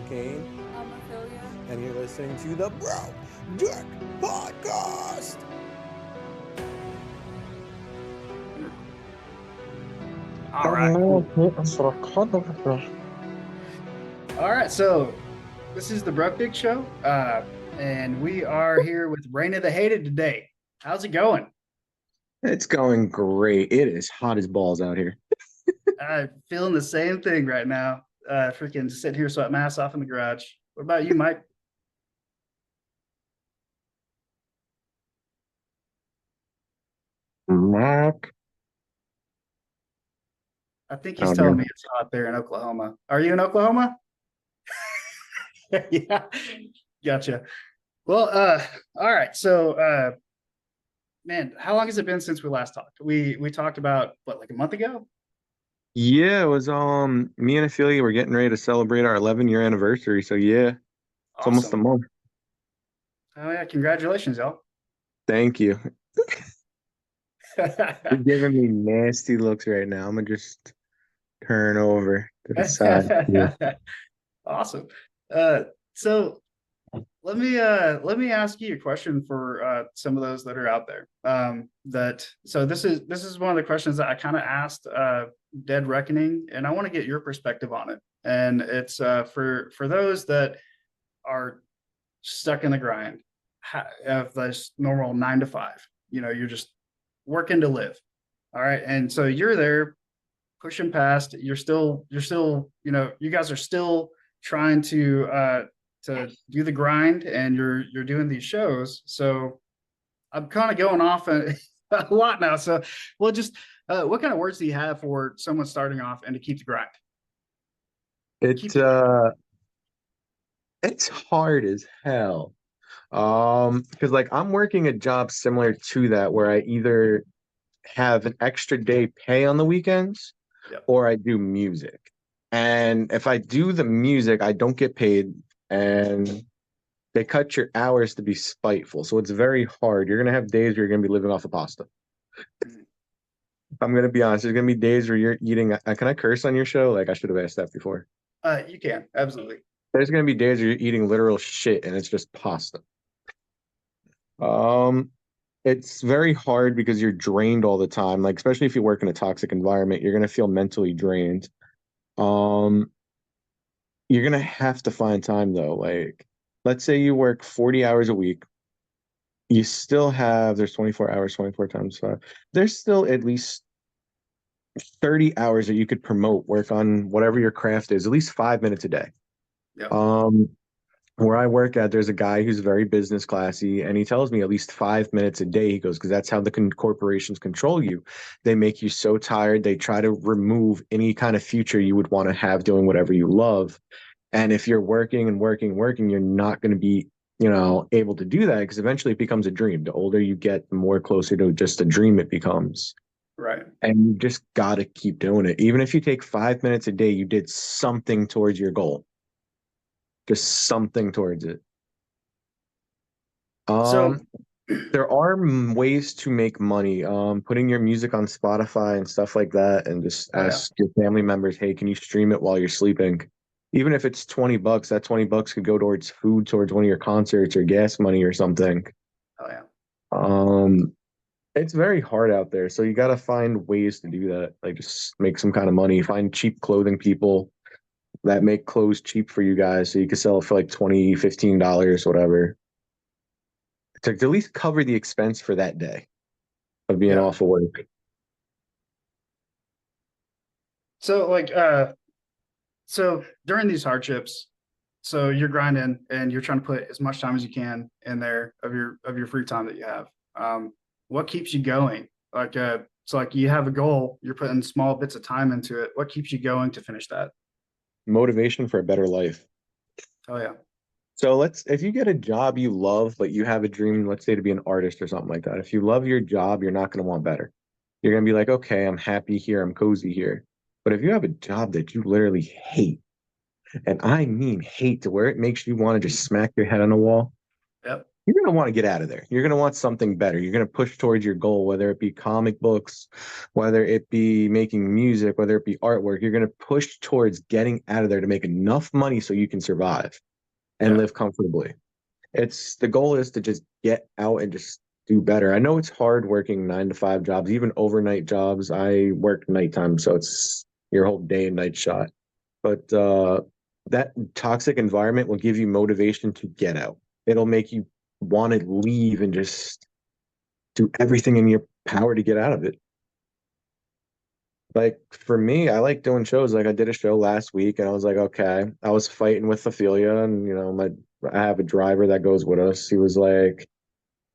Kane, I'm Ophelia. and you're listening to the Bro Dick Podcast. All right, cool. All right, so this is the Broke Dick Show, and we are here with Raina the Hated today. How's it going? It's going great. It is hot as balls out here. Feeling the same thing right now. Freaking sitting here sweating my ass off in the garage. What about you, Mike? Mac. I think he's Oh, telling dear. me it's hot there in Oklahoma. Are you in Oklahoma? Yeah, gotcha. Well, all right. So, man, how long has it been since we last talked? We talked about what, like a month ago? Yeah, it was me and Ophelia were getting ready to celebrate our 11-year anniversary. So yeah, it's almost a Awesome. month. Oh yeah, congratulations, y'all. Thank you. You're giving me nasty looks right now. I'm gonna just turn over to the side here. Awesome. Uh, so let me ask you a question for some of those that are out there. This is one of the questions that I kind of asked Dead Reckoning, and I want to get your perspective on it. And it's for those that are stuck in the grind of this normal 9 to 5. You know, you're just working to live. All right, and so you're there pushing past. You're still, you guys are still trying to do the grind, and you're doing these shows. So I'm kind of going off a lot now. So, well, just what kind of words do you have for someone starting off and to keep the grind? It Keep it. it's hard as hell. Because like I'm working a job similar to that where I either have an extra day pay on the weekends Yep. or I do music. And if I do the music, I don't get paid and they cut your hours to be spiteful. So it's very hard. You're gonna have days where you're gonna be living off of pasta. If I'm gonna be honest, there's gonna be days where you're eating. Can I curse on your show? Like I should have asked that before. You can absolutely. There's gonna be days where you're eating literal shit and it's just pasta. Um, it's very hard because you're drained all the time. Like especially if you work in a toxic environment, you're gonna feel mentally drained. Um, you're gonna have to find time though. Like, let's say you work 40 hours a week. You still have there's 24 hours, 24 times 5. There's still at least 30 hours that you could promote, work on whatever your craft is, at least 5 minutes a day. Yep. Um, where I work at, there's a guy who's very business classy, and he tells me at least 5 minutes a day. He goes, because that's how the corporations control you. They make you so tired. They try to remove any kind of future you would want to have doing whatever you love. And if you're working and working, working, you're not going to be, able to do that because eventually it becomes a dream. The older you get, the more closer to just a dream it becomes. Right. And you just got to keep doing it. Even if you take 5 minutes a day, you did something towards your goal, just something towards it. So, Um, there are ways to make money. Putting your music on Spotify and stuff like that, and just oh yeah, ask your family members, hey, can you stream it while you're sleeping? Even if it's $20, that $20 could go towards food, towards one of your concerts or gas money or something. oh yeah. Um, it's very hard out there, so you got to find ways to do that. Like just make some kind of money, find cheap clothing people that make clothes cheap for you guys so you can sell it for like 20, $15, whatever. To at least cover the expense for that day of being Yeah. off of work. So like so during these hardships, so you're grinding and you're trying to put as much time as you can in there of your free time that you have. What keeps you going? Like so like you have a goal, you're putting small bits of time into it. What keeps you going to finish that? Motivation for a better life. Oh yeah. So if you get a job you love, but you have a dream, let's say to be an artist or something like that. If you love your job, you're not going to want better. You're going to be like, okay, I'm happy here. I'm cozy here. But if you have a job that you literally hate, and I mean hate to where it makes you want to just smack your head on the wall, Yep. you're going to want to get out of there. You're going to want something better. You're going to push towards your goal, whether it be comic books, whether it be making music, whether it be artwork. You're going to push towards getting out of there to make enough money so you can survive and Yeah. live comfortably. The goal is to just get out and just do better. I know it's hard working 9 to 5 jobs, even overnight jobs. I work nighttime, so it's your whole day and night shot. But that toxic environment will give you motivation to get out. It'll make you want to leave and just do everything in your power to get out of it. Like for me, I like doing shows. Like I did a show last week and I was like, okay, I was fighting with Ophelia and I have a driver that goes with us. He was like,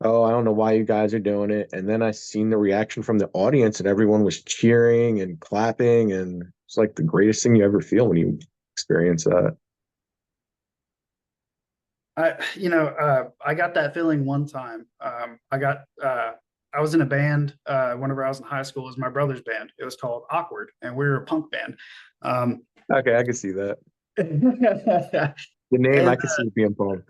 oh, I don't know why you guys are doing it. And then I seen the reaction from the audience and everyone was cheering and clapping. And it's like the greatest thing you ever feel when you experience that. I got that feeling one time. I was in a band whenever I was in high school. It was my brother's band. It was called Awkward, and we were a punk band. Okay, I can see that. And The name, I can see it being fun.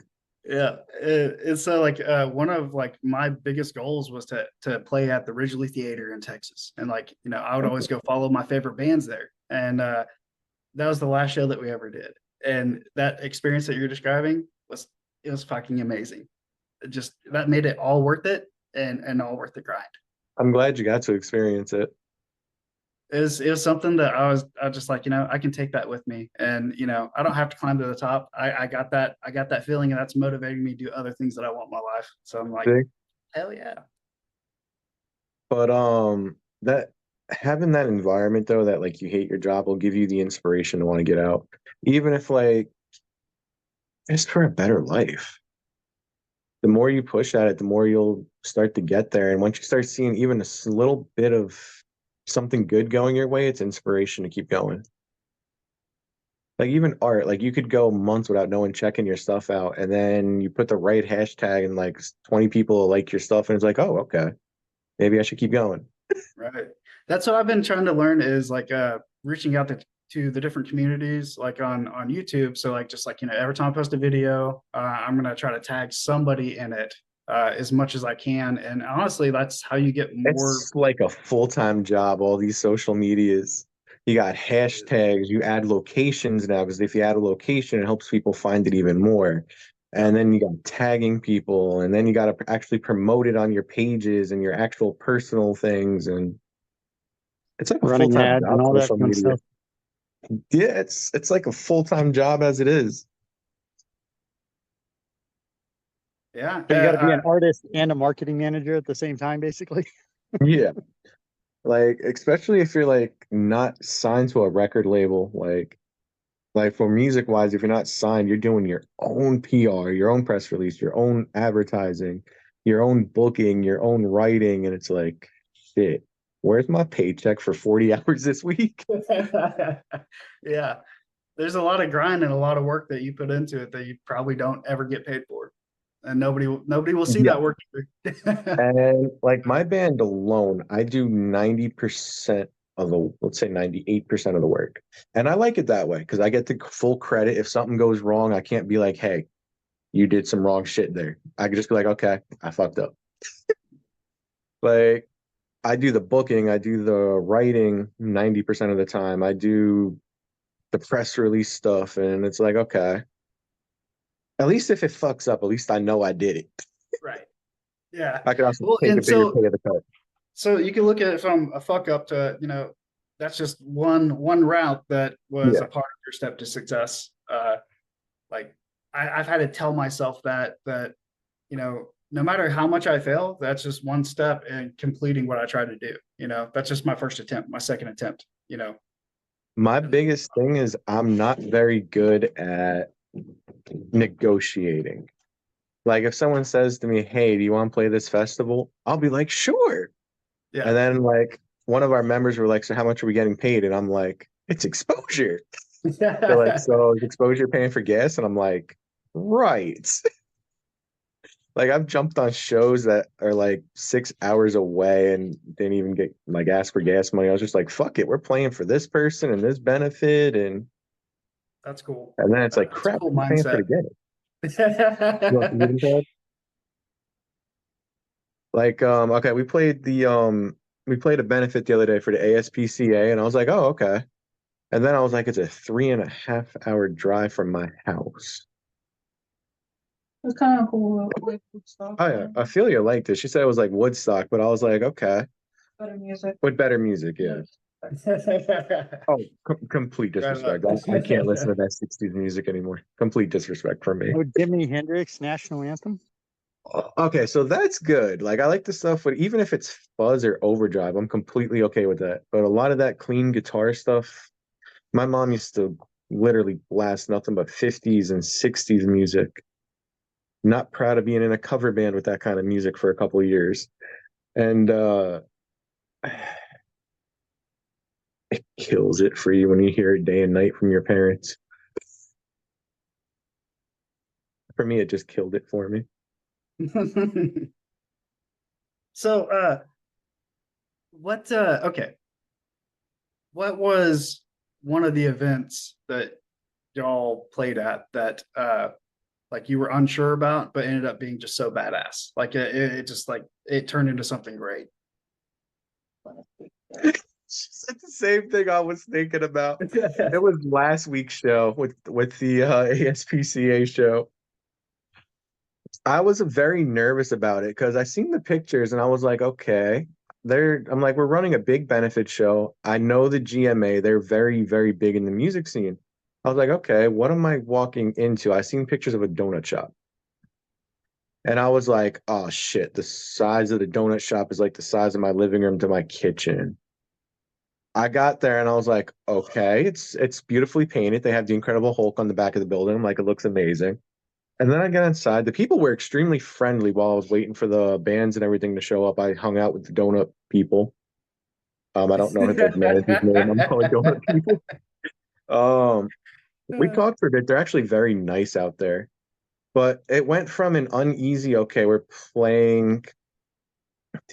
yeah, it's so like one of like my biggest goals was to play at the Ridgely Theater in Texas, and I would always go follow my favorite bands there, and that was the last show that we ever did, and that experience that you're describing was fucking amazing. That made it all worth it, and all worth the grind. I'm glad you got to experience it. It was something that I was just like, I can take that with me, and I don't have to climb to the top. I got that feeling, and that's motivating me to do other things that I want in my life. So I'm like, See? hell yeah. But that having that environment though, that like you hate your job, will give you the inspiration to want to get out, even if like it's for a better life. The more you push at it, the more you'll start to get there. And once you start seeing even a little bit of something good going your way, it's inspiration to keep going. Like even art, like you could go months without no one checking your stuff out, and then you put the right hashtag and like 20 people will like your stuff, and it's like, oh, okay, maybe I should keep going. Right. That's what I've been trying to learn, is like reaching out to the different communities, like on YouTube. So like just like every time I post a video, I'm gonna try to tag somebody in it as much as I can. And honestly, that's how you get more. It's like a full-time job, all these social medias. You got hashtags, you add locations now, because if you add a location, it helps people find it even more. And then you got tagging people, and then you got to actually promote it on your pages and your actual personal things. And it's like a Running full-time ads job, and all that social fun media. stuff. Yeah, it's like a full-time job as it is. Yeah. So you got to be an artist and a marketing manager at the same time, basically. Yeah. Like, especially if you're like not signed to a record label, like for music wise, if you're not signed, you're doing your own PR, your own press release, your own advertising, your own booking, your own writing, and it's like, shit, where's my paycheck for 40 hours this week? Yeah. There's a lot of grind and a lot of work that you put into it that you probably don't ever get paid for. And nobody will see Yeah. that work either. And like my band alone, I do 90% of the, let's say 98% of the work. And I like it that way because I get the full credit. If something goes wrong, I can't be like, hey, you did some wrong shit there. I can just be like, okay, I fucked up. Like I do the booking, I do the writing 90% of the time. I do the press release stuff, and it's like, okay, at least if it fucks up, at least I know I did it. Right. Yeah. I could also Well, take a and bigger so pay of the cut. so you can look at it from a fuck up to, that's just one route that was Yeah. a part of your step to success. Like I've had to tell myself that no matter how much I fail, that's just one step in completing what I try to do. That's just my first attempt, my second attempt. My biggest thing is I'm not very good at negotiating. Like if someone says to me, hey, do you want to play this festival? I'll be like, sure. Yeah. And then like one of our members were like, so how much are we getting paid? And I'm like, it's exposure. They're like, so is exposure paying for gas? And I'm like, right. Like I've jumped on shows that are like 6 hours away and didn't even get like ask for gas money. I was just like, fuck it, we're playing for this person and this benefit, and That's cool. then it's like, That's a crap, cool I'm paying for mindset. the game. You want to get into that? Like, okay, we played a benefit the other day for the ASPCA, and I was like, oh, okay. And then I was like, it's a 3.5 hour drive from my house. It's kind of cool. Like stuff. Oh yeah, Ophelia liked it. She said it was like Woodstock, but I was like, okay, Better music. with better music, yeah. Oh, complete Right disrespect. on. I can't listen to that 60s music anymore. Complete disrespect from me. Oh, Jimi Hendrix National Anthem. Okay, so that's good. Like I like the stuff, but even if it's fuzz or overdrive, I'm completely okay with that. But a lot of that clean guitar stuff, my mom used to literally blast nothing but 50s and 60s music. Not proud of being in a cover band with that kind of music for a couple of years. And it kills it for you when you hear it day and night from your parents. For me, it just killed it for me. So, okay. What was one of the events that y'all played at that, like you were unsure about, but ended up being just so badass? Like it just like, it turned into something great. She said the same thing I was thinking about. It was last week's show with the ASPCA show. I was very nervous about it because I seen the pictures and I was like, okay, I'm like, we're running a big benefit show. I know the GMA, they're very, very big in the music scene. I was like, okay, what am I walking into? I seen pictures of a donut shop. And I was like, oh shit, the size of the donut shop is like the size of my living room to my kitchen. I got there and I was like, okay, it's beautifully painted. They have the Incredible Hulk on the back of the building. I'm like, it looks amazing. And then I got inside. The people were extremely friendly while I was waiting for the bands and everything to show up. I hung out with the donut people. I don't know the manager's name. I'm calling donut people. We talked for a bit. They're actually very nice out there. But it went from an uneasy, okay, we're playing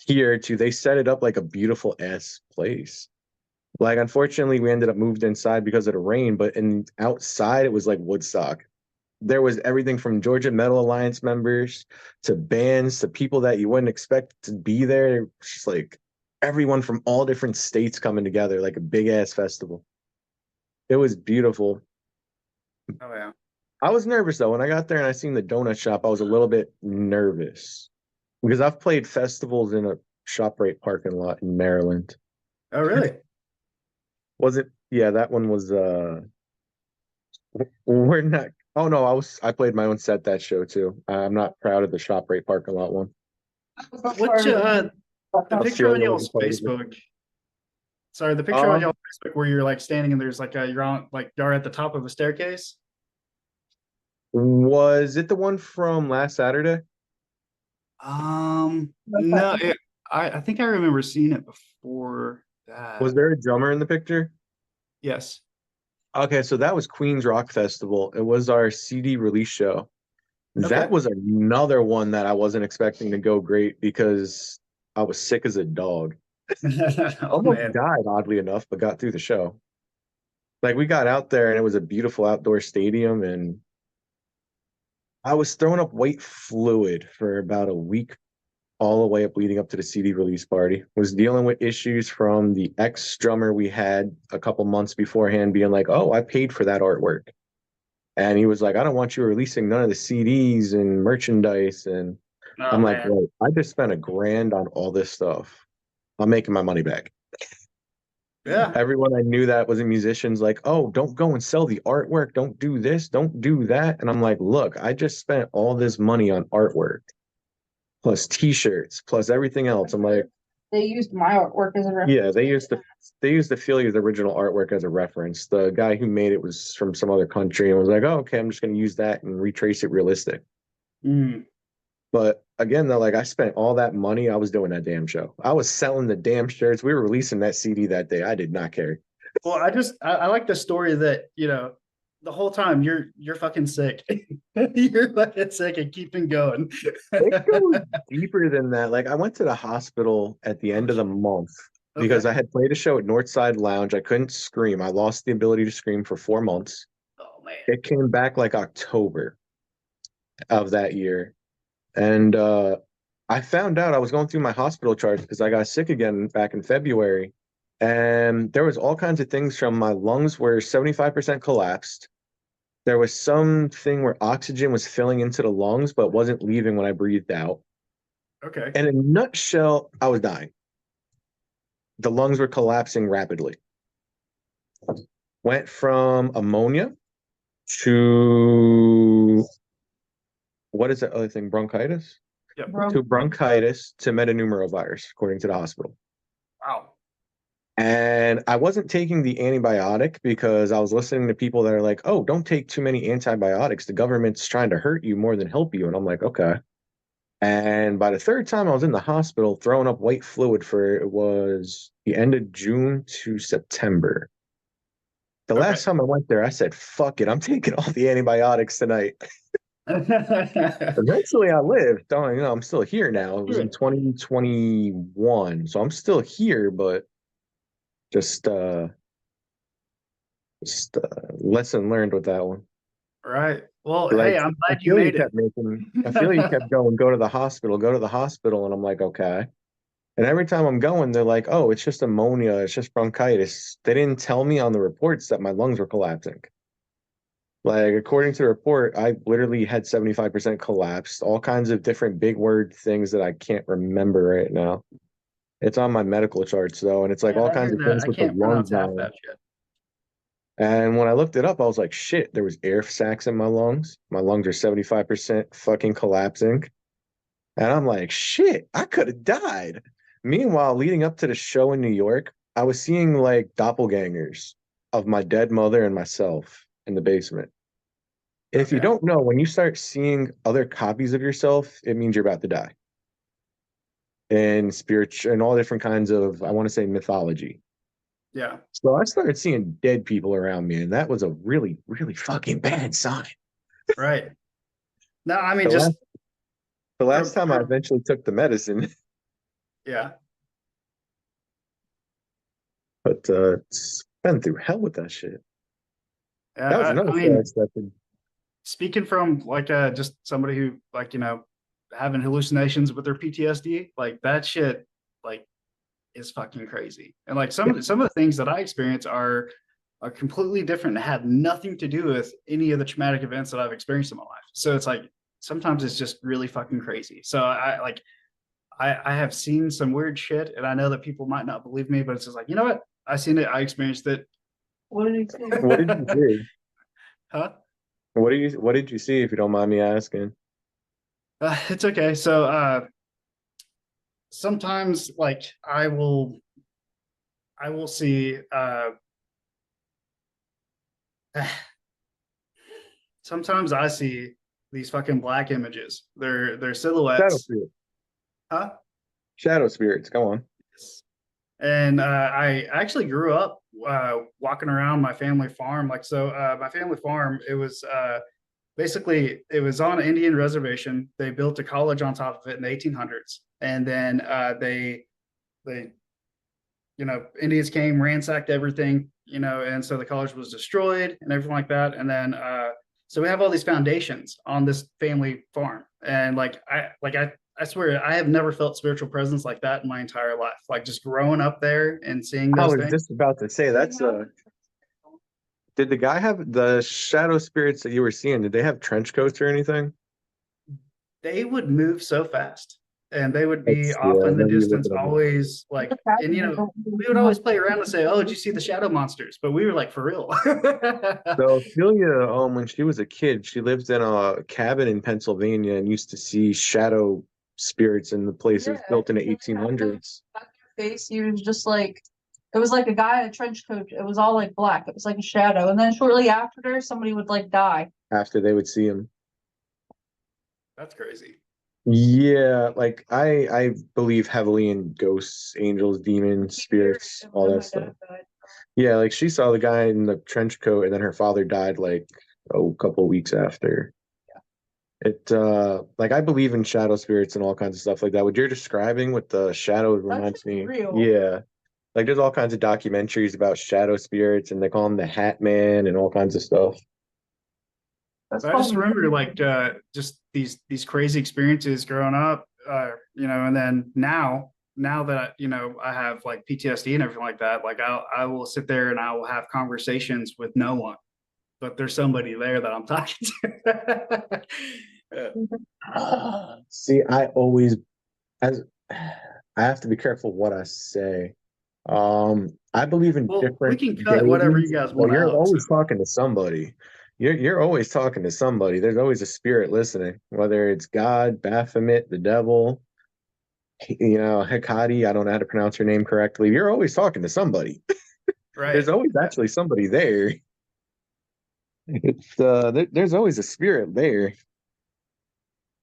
here to they set it up like a beautiful ass place. Like, unfortunately, we ended up moved inside because of the rain, but outside it was like Woodstock. There was everything from Georgia Metal Alliance members to bands to people that you wouldn't expect to be there. Just like everyone from all different states coming together, like a big ass festival. It was beautiful. Oh yeah. I was nervous though. When I got there and I seen the donut shop, I was a little bit nervous because I've played festivals in a ShopRite parking lot in Maryland. Oh really? Was it? Yeah, that one was we're not. Oh no, I played my own set that show too. I'm not proud of the ShopRite parking lot one. What the picture on Australia y'all's wasn't part of it. Facebook? Sorry, the picture on Um, y'all's Facebook where you're like standing and there's like you're on like you're at the top of a staircase. Was it the one from last Saturday? No, I think I remember seeing it before that. Was there a drummer in the picture? Yes. Okay, so that was Queens Rock Festival. It was our CD release show. That Okay. was another one that I wasn't expecting to go great because I was sick as a dog. Oh Almost man. died, oddly enough, but got through the show. Like we got out there and it was a beautiful outdoor stadium and I was throwing up white fluid for about a week, all the way up leading up to the CD release party. Was dealing with issues from the ex drummer we had a couple months beforehand being like, oh, I paid for that artwork. And he was like, I don't want you releasing none of the CDs and merchandise. And Oh I'm like, man. wait, I just spent $1,000 on all this stuff. I'm making my money back. Yeah. Everyone I knew that was a musician's like, oh, don't go and sell the artwork. Don't do this. Don't do that. And I'm like, look, I just spent all this money on artwork, plus t-shirts, plus everything else. I'm like, They used my artwork as a reference. yeah, they used Ophelia's original artwork as a reference. The guy who made it was from some other country and was like, oh, okay, I'm just gonna use that and retrace it realistic. Mm. But again, though, like I spent all that money, I was doing that damn show. I was selling the damn shirts. We were releasing that CD that day. I did not care. Well, I like the story that, the whole time you're fucking sick. You're fucking sick and keeping going. It goes deeper than that. Like I went to the hospital at the end of the month because Okay. I had played a show at Northside Lounge. I couldn't scream. I lost the ability to scream for 4 months. Oh man. It came back like October of that year. And I found out I was going through my hospital charts because I got sick again back in February. And there was all kinds of things from my lungs were 75% collapsed. There was something where oxygen was filling into the lungs but wasn't leaving when I breathed out. Okay. And in a nutshell, I was dying. The lungs were collapsing rapidly. Went from ammonia to what is that other thing? Bronchitis? Yep. To bronchitis to metapneumovirus, according to the hospital. Wow. And I wasn't taking the antibiotic because I was listening to people that are like, oh, don't take too many antibiotics. The government's trying to hurt you more than help you. And I'm like, okay. And by the third time I was in the hospital, throwing up white fluid for it was the end of June to September. The last time I went there, I said, fuck it, I'm taking all the antibiotics tonight. Eventually I lived. Don't you know, I'm still here now. It was in 2021. So I'm still here, but just lesson learned with that one. Right. Well, Like, hey, I'm I glad you feel you made it. kept making, I feel you kept going, go to the hospital, and I'm like, okay. And every time I'm going, they're like, oh, it's just ammonia, it's just bronchitis. They didn't tell me on the reports that my lungs were collapsing. Like, according to the report, I literally had 75% collapsed, all kinds of different big word things that I can't remember right now. It's on my medical charts though, and it's like Man, all I kinds heard of that. things I with the can't lungs pronounce half dying. that shit. And when I looked it up, I was like, shit, there was air sacs in my lungs. My lungs are 75% fucking collapsing. And I'm like, shit, I could have died. Meanwhile, leading up to the show in New York, I was seeing like doppelgangers of my dead mother and myself in the basement. If you Okay. don't know, when you start seeing other copies of yourself, it means you're about to die. And spiritual and all different kinds of, I want to say, mythology. Yeah. So I started seeing dead people around me, and that was a really, really fucking bad sign. Right. No, I mean, The just last, the last for, time I eventually took the medicine, yeah. but it's been through hell with that shit. Yeah. That was another I thing I mean, expected. speaking from like just somebody who like, having hallucinations with their PTSD, like that shit, like is fucking crazy. And like some of the things that I experience are completely different and have nothing to do with any of the traumatic events that I've experienced in my life. So it's like sometimes it's just really fucking crazy. So I have seen some weird shit and I know that people might not believe me, but it's just like, you know what? I seen it, I experienced it. What did he say? What did you see? Huh? What did you see, if you don't mind me asking? It's okay. So sometimes like I will see sometimes I see these fucking black images. They're Shadow silhouettes. spirits. Huh? Shadow spirits. Go on. And I actually grew up walking around my family farm. Like so, my family farm. It was basically it was on an Indian reservation. They built a college on top of it in the 1800s, and then they Indians came, ransacked everything, and so the college was destroyed and everything like that. And then so we have all these foundations on this family farm, and I swear I have never felt spiritual presence like that in my entire life. Like just growing up there and seeing I those was things. just about to say that's did the guy have the shadow spirits that you were seeing? Did they have trench coats or anything? They would move so fast, and they would be Yeah, off in the maybe you live distance, in a always like, and we would always play around and say, "Oh, did you see the shadow monsters?" But we were like, for real. So Ophelia, when she was a kid, she lived in a cabin in Pennsylvania and used to see shadow spirits in the places built in the 1800s. Face, he was just like, it was like a guy in a trench coat. It was all like black. It was like a shadow. And then shortly after, somebody would like die. After they would see him. That's crazy. Yeah, like I believe heavily in ghosts, angels, demons, spirits, And all then that my stuff. dad died. Yeah, like she saw the guy in the trench coat and then her father died like a couple of weeks after. It like I believe in shadow spirits and all kinds of stuff like that. What you're describing with the shadow reminds just me. real. Yeah. Like there's all kinds of documentaries about shadow spirits and they call him the Hat Man and all kinds of stuff. That's But I just probably- remember like just these crazy experiences growing up. and then now that I have like PTSD and everything like that, like I will sit there and I will have conversations with no one, but there's somebody there that I'm talking to. See, as I have to be careful what I say. I believe in Well, we different can cut whatever you deities. guys Well, want you're out. always talking to somebody. You're always talking to somebody. There's always a spirit listening, whether it's God, Baphomet, the devil, Hecate. I don't know how to pronounce her name correctly. You're always talking to somebody. Right. There's always actually somebody there. There's always a spirit there.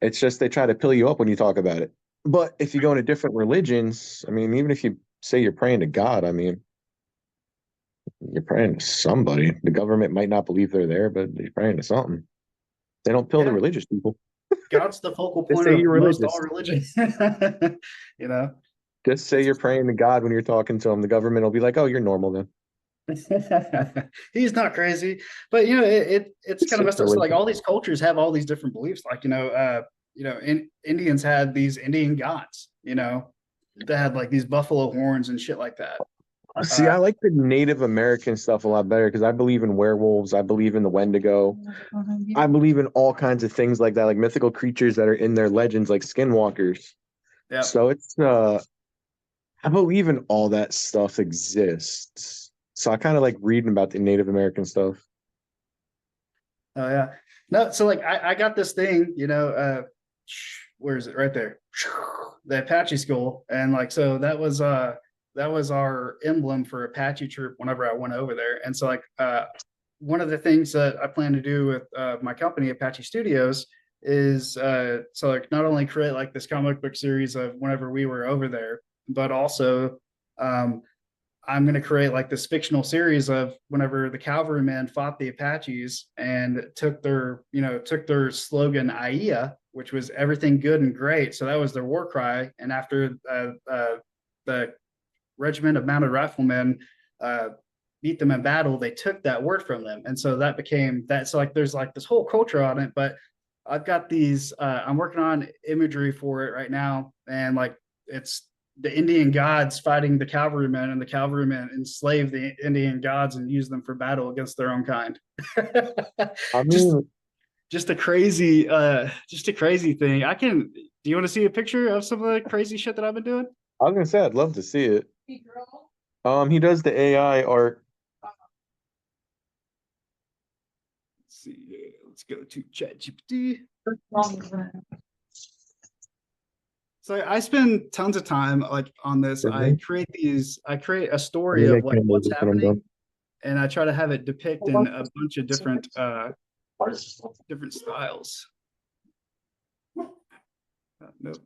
It's just they try to pill you up when you talk about it. But if you go into different religions, I mean, even if you say you're praying to God, I mean, you're praying to somebody. The government might not believe they're there, but you're praying to something. They don't pill the Yeah. religious people. God's the focal Just point say of you're most religious. all religions. you know. Just say you're praying to God when you're talking to them. The government will be like, "Oh, you're normal then." He's not crazy, but it's kind of messed up. So, like, all these cultures have all these different beliefs. Like, Indians had these Indian gods. They had like these buffalo horns and shit like that. See, I like the Native American stuff a lot better because I believe in werewolves. I believe in the Wendigo. I believe in all kinds of things like that, like mythical creatures that are in their legends, like skinwalkers. Yeah. So it's I believe in all that stuff exists. So I kind of like reading about the Native American stuff. Oh yeah. No, so like I got this thing, where is it? Right there. The Apache skull. And like so that was our emblem for Apache troop whenever I went over there. And so like one of the things that I plan to do with my company, Apache Studios, is so like not only create like this comic book series of whenever we were over there, but also I'm going to create like this fictional series of whenever the cavalrymen fought the Apaches and took their slogan AIA, which was everything good and great. So that was their war cry. And after the regiment of mounted riflemen beat them in battle, they took that word from them. And so that became that. So like there's like this whole culture on it, but I've got these, I'm working on imagery for it right now. And like, it's the Indian gods fighting the cavalrymen, and the cavalrymen enslave the Indian gods and use them for battle against their own kind. I mean, just a crazy thing. Do you want to see a picture of some of the crazy shit that I've been doing? I was gonna say I'd love to see it. He does the AI art. Let's see. Let's go to ChatGPT. So I spend tons of time like on this. I create a story of like what's happening, and I try to have it depict in a bunch of different styles. Nope.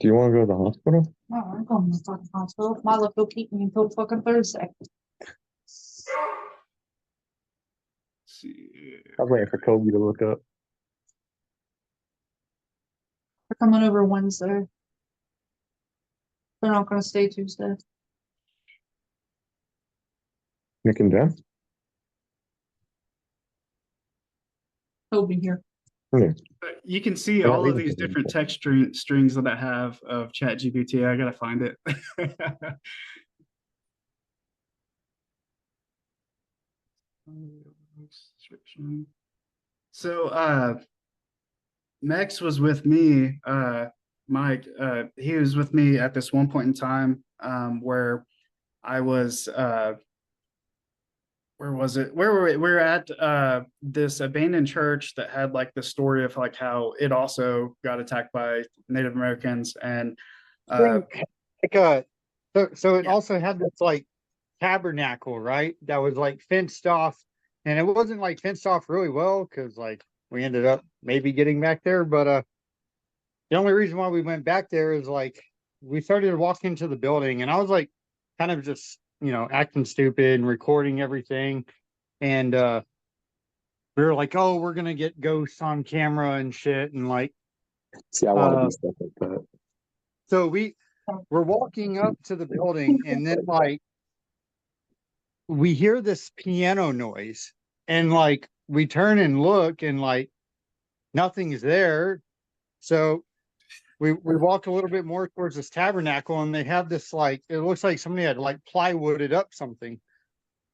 Do you want to go to the hospital? No, I'm going to the fucking hospital. My luck will keep me until fucking Thursday. Let's see. I'm waiting for Kobe to look up. They're coming over Wednesday. They're not going to stay Tuesday. Nick and Jen? He'll be here. You can see Yeah, all of leave it these to them. different text strings that I have of ChatGPT. I gotta find it. So Mex was with me, Mike, he was with me at this one point in time where I was where was it? Where were we? We were at this abandoned church that had like the story of like how it also got attacked by Native Americans and Like so it Yeah. also had this like tabernacle, right? That was like fenced off, and it wasn't like fenced off really well because like we ended up maybe getting back there, but the only reason why we went back there is like we started to walk into the building, and I was like kind of just acting stupid and recording everything, and we were like, oh, we're gonna get ghosts on camera and shit, and like See, I want to do stuff like that. so we're walking up to the building, and then like we hear this piano noise, and like we turn and look, and like nothing's there. So we walked a little bit more towards this tabernacle, and they have this like it looks like somebody had like plywooded up something.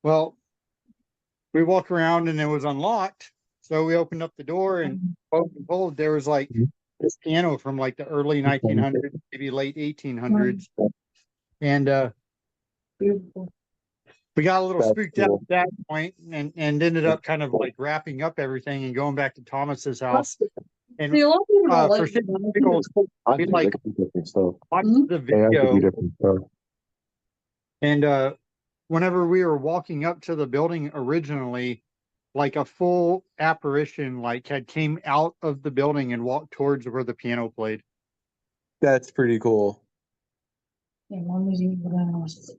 Well, we walked around and it was unlocked, so we opened up the door and lo and behold, there was like Mhm. this piano from like the early 1900s, maybe late 1800s, and Beautiful. we got a little That's spooked out cool. at that point, and ended up kind of like wrapping up everything and going back to Thomas's house. And See, a lot of people don't for like six it. people, I we think like they could do different stuff. watched Mhm. the AI could do video, different stuff. and whenever we were walking up to the building originally, like a full apparition like had came out of the building and walked towards where the piano played. That's pretty cool. Yeah, mommy's eating bananas.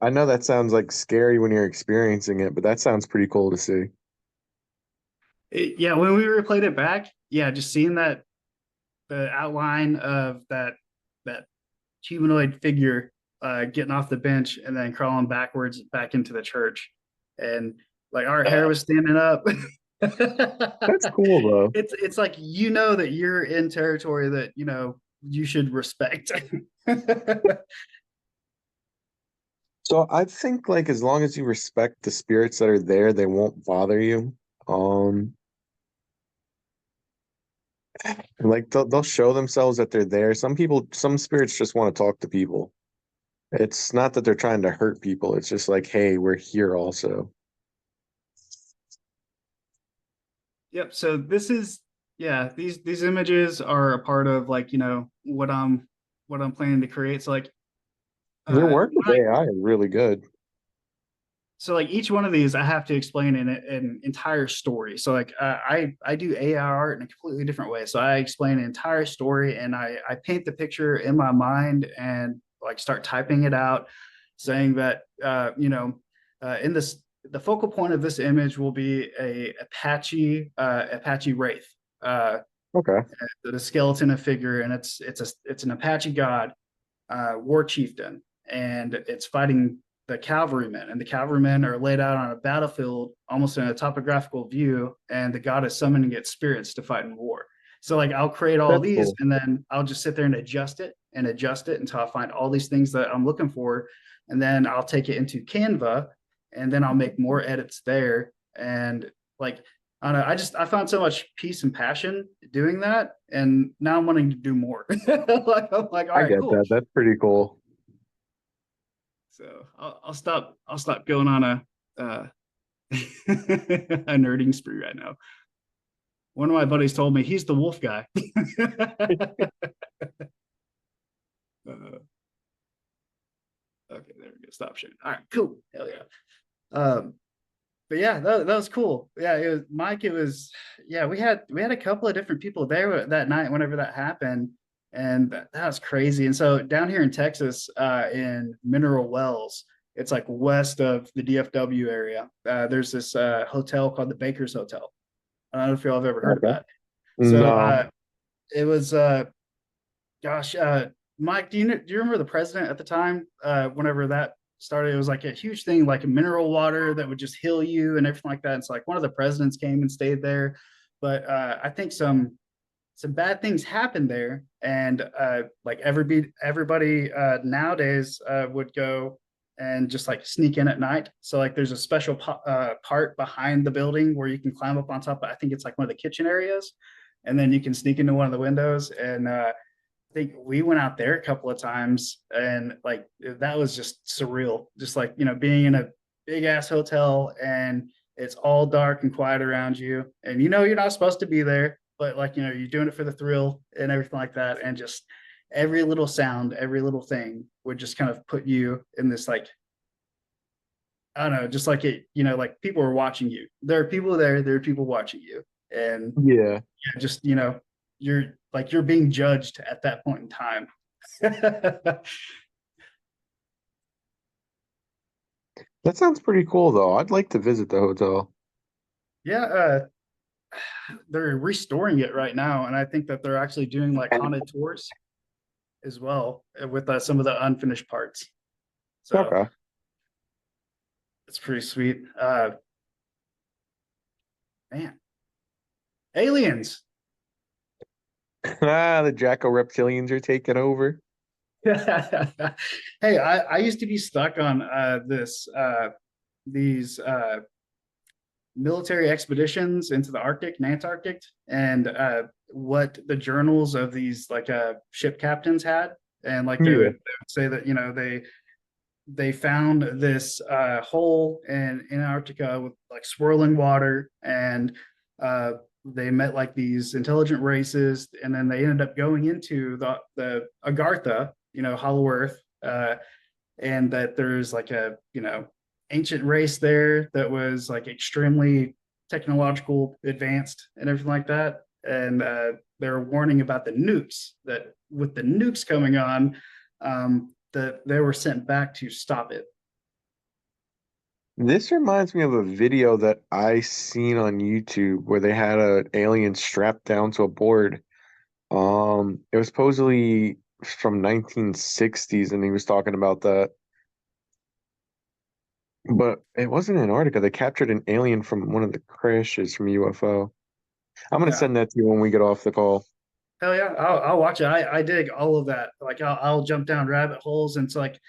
I know that sounds like scary when you're experiencing it, but that sounds pretty cool to see. Yeah, when we replayed it back, yeah, just seeing that the outline of that humanoid figure getting off the bench and then crawling backwards back into the church, and like our hair was standing up. That's cool though. It's like you know that you're in territory that you know you should respect. So I think like as long as you respect the spirits that are there, they won't bother you. Like they'll show themselves that they're there. Some spirits just want to talk to people. It's not that they're trying to hurt people. It's just like, hey, we're here also. Yep. So this is yeah, these images are a part of like, you know, what I'm planning to create. So like Your work with when AI is really good. so like each one of these I have to explain in an entire story. So like I do AI art in a completely different way. So I explain an entire story and I paint the picture in my mind and like start typing it out, saying that you know in this the focal point of this image will be a Apache wraith. Okay. The skeleton of figure, and it's an Apache god, war chieftain, and it's fighting the cavalrymen, and the cavalrymen are laid out on a battlefield almost in a topographical view, and the god is summoning its spirits to fight in war. So like I'll create all That's these, cool. and then I'll just sit there and adjust it until I find all these things that I'm looking for, and then I'll take it into Canva, and then I'll make more edits there, and like I don't know. I found so much peace and passion doing that, and now I'm wanting to do more. Like I'm like, all I right, get cool. that. That's pretty cool. So I'll stop going on a a nerding spree right now. One of my buddies told me he's the wolf guy. Okay, there we go. Stop sharing. All right, cool. Hell yeah. But yeah, that was cool. Yeah, it was Mike. It was yeah. We had a couple of different people there that night whenever that happened, and that was crazy. And so down here in Texas, in Mineral Wells, it's like west of the DFW area. There's this hotel called the Baker's Hotel. I don't know if y'all have ever heard Okay. of that. So No. it was gosh, Mike, do you remember the president at the time? Whenever that started, it was like a huge thing, like a mineral water that would just heal you and everything like that. It's like one of the presidents came and stayed there, but I think some bad things happened there, and like everybody nowadays would go and just like sneak in at night. So like there's a special part behind the building where you can climb up on top. I think it's like one of the kitchen areas, and then you can sneak into one of the windows. And I think we went out there a couple of times, and like that was just surreal. Just like you know being in a big ass hotel and it's all dark and quiet around you, and you know you're not supposed to be there, but like you know you're doing it for the thrill and everything like that, and just every little sound, every little thing would just kind of put you in this like I don't know, just like it, you know, like people are watching you. There are people there are people watching you, and Yeah. yeah, just you know, you're being judged at that point in time. That sounds pretty cool though. I'd like to visit the hotel. Yeah, they're restoring it right now, and I think that they're actually doing like haunted tours as well with some of the unfinished parts. So Okay. it's pretty sweet. Man, aliens. The Draco reptilians are taking over. Hey, I used to be stuck on these military expeditions into the Arctic and Antarctic, and what the journals of these like ship captains had, and like Yeah. they would say that they found this hole in Antarctica with like swirling water, and they met like these intelligent races, and then they ended up going into the Agartha, Hollow Earth, and that there's like a ancient race there that was like extremely technological advanced and everything like that, and they're warning about the nukes, that with the nukes coming on, that they were sent back to stop it. This reminds me of a video that I seen on YouTube where they had an alien strapped down to a board. It was supposedly from 1960s, and he was talking about that. But it wasn't Antarctica. They captured an alien from one of the crashes from UFO. I'm gonna Yeah. send that to you when we get off the call. Hell yeah, I'll watch it. I dig all of that. Like I'll jump down rabbit holes, and it's like,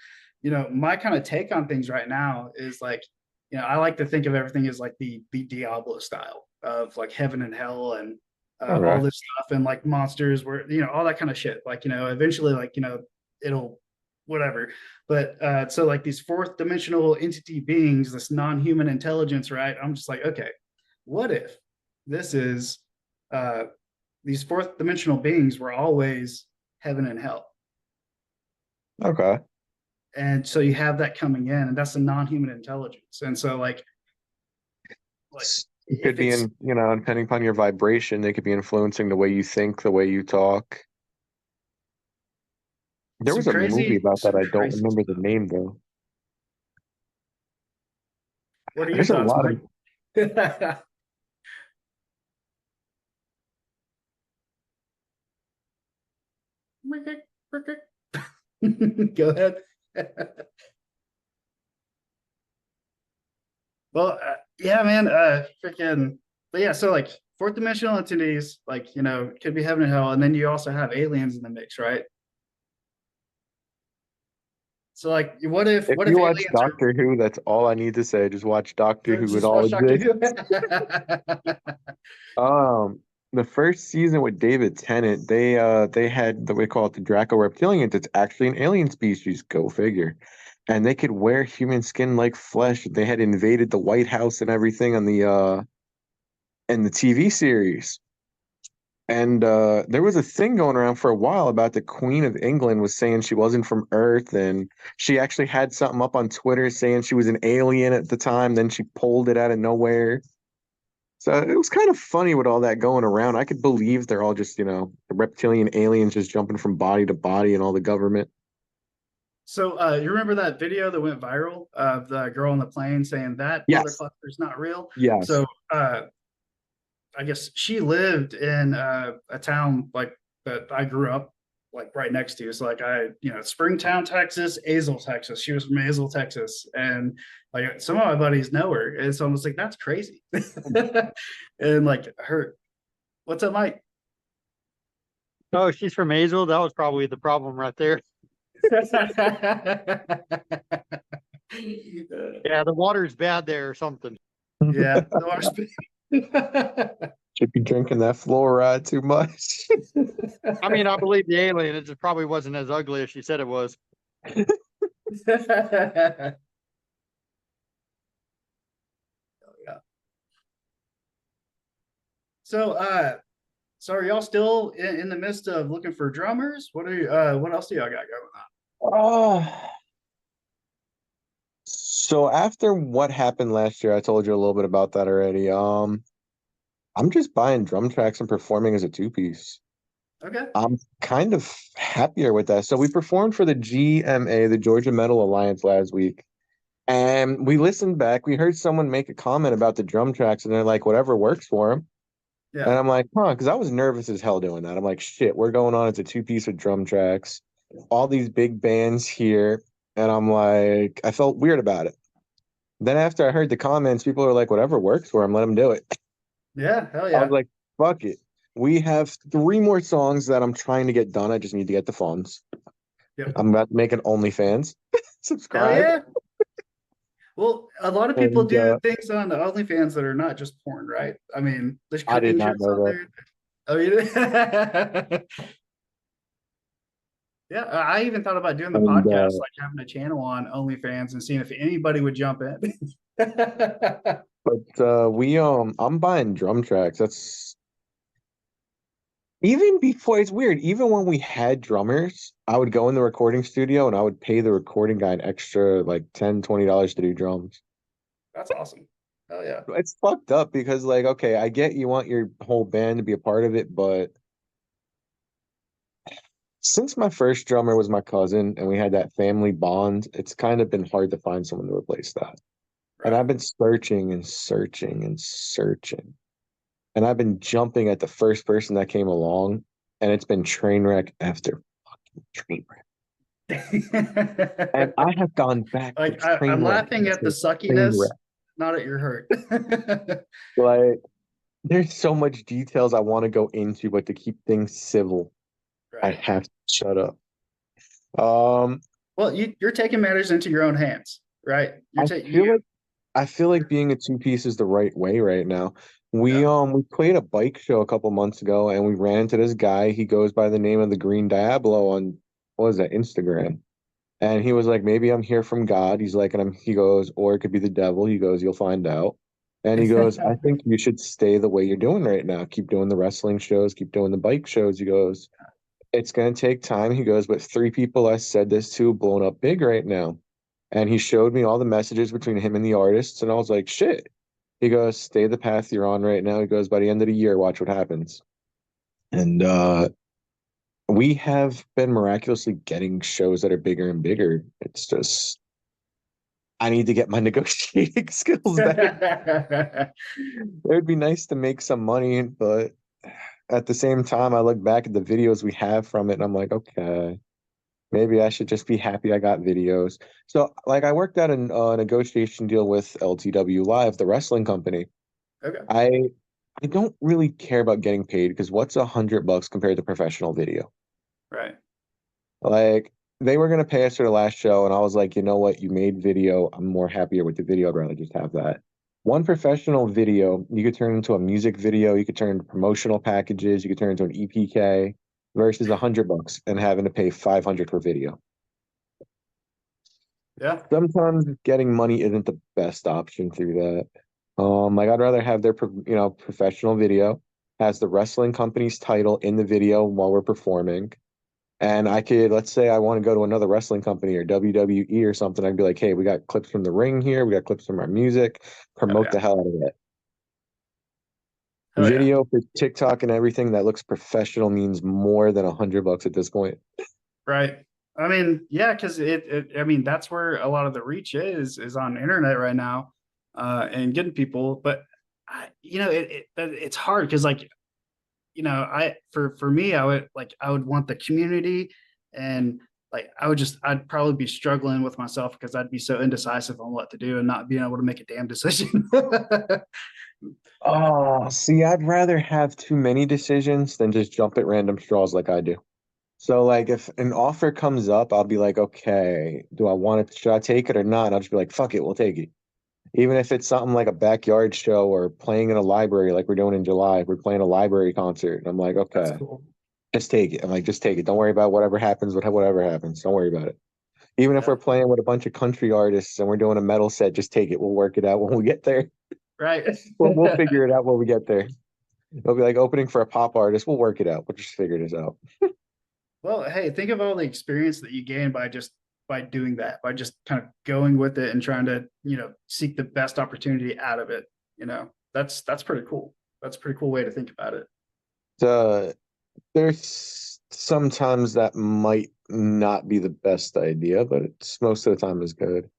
my kind of take on things right now is like, I like to think of everything as like the Diablo style of like heaven and hell, and all Okay. this stuff, and like monsters where all that kind of shit. Like eventually, like it'll whatever. But so like these fourth dimensional entity beings, this non-human intelligence, right? I'm just like, okay, what if this is these fourth dimensional beings were always heaven and hell? Okay. And so you have that coming in, and that's a non-human intelligence. And so like It could if be it's in, depending upon your vibration, they could be influencing the way you think, the way you talk. There some was a movie about that. some I don't crazy remember the stuff. name though. What are your There's a thoughts, lot of Mike? Go ahead. Well, yeah, man. Freaking, but yeah. So like fourth dimensional entities, like could be heaven and hell, and then you also have aliens in the mix, right? So like, if what if you watch aliens Doctor Who, that's all I need to say. Just watch Doctor are Who. It just all watch Doctor exists. Who? Um, the first season with David Tennant, they had the we call it the Draco reptilians. It's actually an alien species. Go figure. And they could wear human skin like flesh. They had invaded the White House and everything on the in the TV series. And there was a thing going around for a while about the Queen of England was saying she wasn't from Earth, and she actually had something up on Twitter saying she was an alien at the time. Then she pulled it out of nowhere. So it was kind of funny with all that going around. I could believe they're all just, the reptilian aliens just jumping from body to body and all the government. So you remember that video that went viral of the girl on the plane saying that Yes. motherfucker is not real? Yes. So I guess she lived in a town like that I grew up like right next to. So like Springtown, Texas, Azle, Texas. She was from Azle, Texas, and like some of my buddies know her, and so I was like, that's crazy. And like what's up, Mike? Oh, she's from Hazel. That was probably the problem right there. Yeah, the water's bad there or something. Yeah. Should be drinking that fluoride too much. I mean, I believe the alien. It just probably wasn't as ugly as she said it was. Yeah. So are y'all still in the midst of looking for drummers? What else do y'all got going on? So after what happened last year, I told you a little bit about that already. I'm just buying drum tracks and performing as a two-piece. Okay. I'm kind of happier with that. So we performed for the GMA, the Georgia Metal Alliance, last week. And we listened back. We heard someone make a comment about the drum tracks, and they're like, whatever works for them. And Yeah. I'm like, huh, because I was nervous as hell doing that. I'm like, shit, we're going on as a two-piece with drum tracks, all these big bands here. And I'm like, I felt weird about it. Then after I heard the comments, people are like, whatever works for them, let them do it. Yeah. Hell I was yeah. like, fuck it. we have 3 more songs that I'm trying to get done. I just need to get the funds. Yep. I'm about to make an OnlyFans. Hell Subscribe. yeah. Well, a lot of people And, do things on the OnlyFans that are not just porn, right? I mean, there's I did cooking not shows know on that. there. Oh, you did? Yeah, I even thought about doing the And, podcast, like having a channel on OnlyFans and seeing if anybody would jump in. But I'm buying drum tracks. That's even before it's weird. Even when we had drummers, I would go in the recording studio and I would pay the recording guy an extra like $10-$20 to do drums. That's awesome. Hell yeah. It's fucked up because like, okay, I get you want your whole band to be a part of it, but since my first drummer was my cousin and we had that family bond, it's kind of been hard to find someone to replace that. And Right. I've been searching and searching and searching. And I've been jumping at the first person that came along, and it's been train wreck after fucking train wreck. And I have gone back to Like train I'm wreck laughing at the after train suckiness, wreck. not at your hurt. Like, there's so much details I want to go into, but to keep things civil, I Right. have to shut up. Um, Well, you're taking matters into your own hands, right? You're I taking feel like I feel like being a 2 piece is the right way right now. We played a bike show a couple months ago and we ran into this guy. He goes by the name of the Green Diablo on what was that, Instagram. And he was like, maybe I'm here from God. He's like, and he goes, or it could be the devil. He goes, you'll find out. And he goes, I think you should stay the way you're doing right now. Keep doing the wrestling shows, keep doing the bike shows. He goes, it's gonna take time. He goes, but 3 people I said this to blown up big right now. And he showed me all the messages between him and the artists, and I was like, shit. He goes, stay the path you're on right now. He goes, by the end of the year, watch what happens. And we have been miraculously getting shows that are bigger and bigger. It's just I need to get my negotiating skills better. It would be nice to make some money, but at the same time, I look back at the videos we have from it, and I'm like, okay, maybe I should just be happy I got videos. So, like, I worked out a negotiation deal with LTW Live, the wrestling company. Okay. I don't really care about getting paid because what's $100 compared to professional video? Right. Like, they were gonna pay us for the last show, and I was like, you know what? You made video. I'm more happier with the video. I'd rather just have that. One professional video, you could turn into a music video, you could turn into promotional packages, you could turn into an EPK versus $100 and having to pay 500 per video. Yeah. Sometimes getting money isn't the best option through that. Like I'd rather have their professional video, has the wrestling company's title in the video while we're performing. And I could, let's say I want to go to another wrestling company or WWE or something. I'd be like, hey, we got clips from the ring here. We got clips from our music. Promote yeah. the hell out of it. Oh, yeah. Video for TikTok and everything that looks professional means more than $100 at this point. Right. I mean, yeah, because I mean, that's where a lot of the reach is on the internet right now, and getting people. But it's hard because like, for me, I would want the community, and like I'd probably be struggling with myself because I'd be so indecisive on what to do and not being able to make a damn decision. Oh, see, I'd rather have too many decisions than just jump at random straws like I do. So, like, if an offer comes up, I'll be like, okay, do I want it? Should I take it or not? And I'll just be like, fuck it, we'll take it. Even if it's something like a backyard show or playing in a library, like we're doing in July, we're playing a library concert. And I'm like, That's okay, cool. just take it. I'm like, just take it. Don't worry about whatever happens, whatever happens. Don't worry about it. Even if Yeah. we're playing with a bunch of country artists and we're doing a metal set, just take it. We'll work it out when we get there. Right. We'll figure it out when we get there. It'll be like opening for a pop artist. We'll work it out. We'll just figure this out. Well, hey, think of all the experience that you gain by doing that, by just kind of going with it and trying to, seek the best opportunity out of it. That's pretty cool. That's a pretty cool way to think about it. There's sometimes that might not be the best idea, but it's most of the time is good.